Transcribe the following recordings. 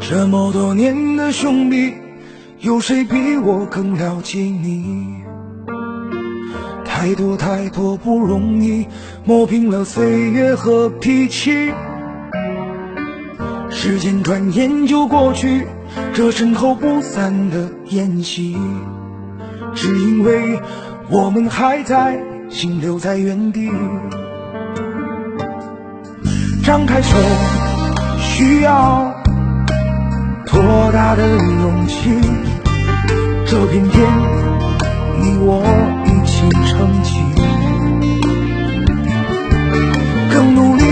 这么多年的兄弟，有谁比我更了解你？太多太多不容易，磨平了岁月和脾气。时间转眼就过去，这身后不散的宴席，只因为我们还在，心留在原地。张开手，需要多大的勇气？这片天，你我一起撑起，更努力，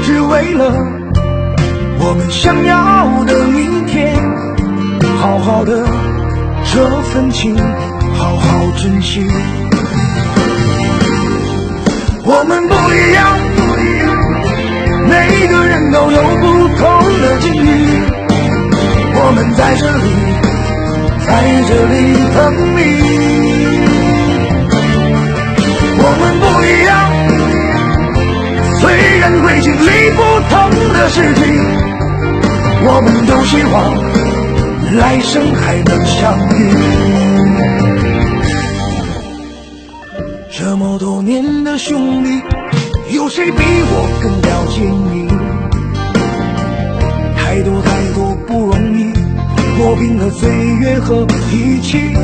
只为了我们想要的明天。好好的这份情，好好珍惜。我们不一样，每个人都有不同的境遇。我们在这里，在这里等你。我们不一样，虽然会经历不同的事情，我们都希望来生还能相遇。这么多年的兄弟，有谁比我更了解你？太多太多不容易，磨平了岁月和脾气。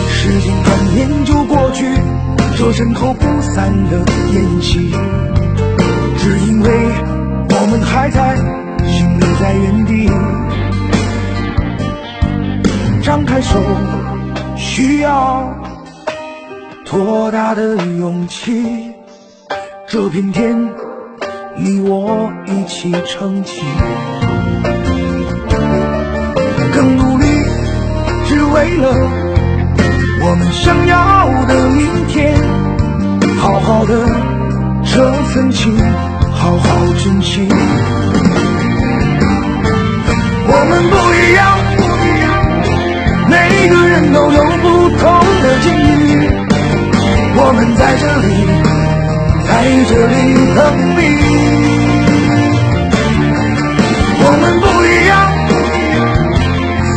时间转眼就过去，这身后不散的宴席，只因为我们还在，心留在原地。张开手，需要多大的勇气？这片天，你我一起撑起，更努力，只为了我们想要的明天。好好的这份情，好好珍惜。我们不一样，每个人都有不同的境遇。我们在这里，在这里等你。我们不一样，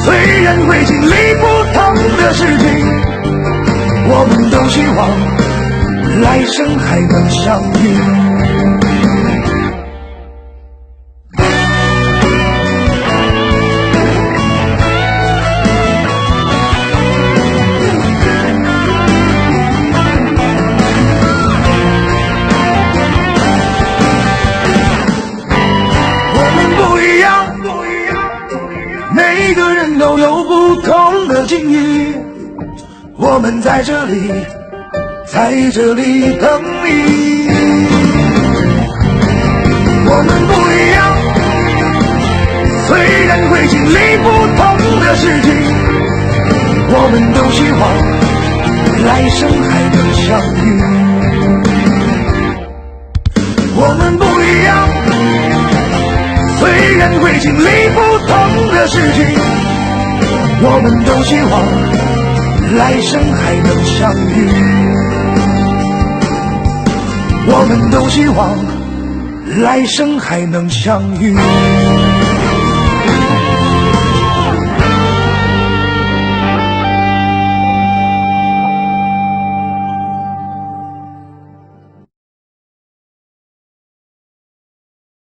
虽然会经历不同的事情，我们都希望来生还能相遇。每个人都有不同的境遇，我们在这里，在这里等你。我们不一样，虽然会经历不同的事情，我们都希望来生还能相遇。我们不一样，虽然会经历不同的事情，我们都希望来生还能相遇。我们都希望来生还能相遇。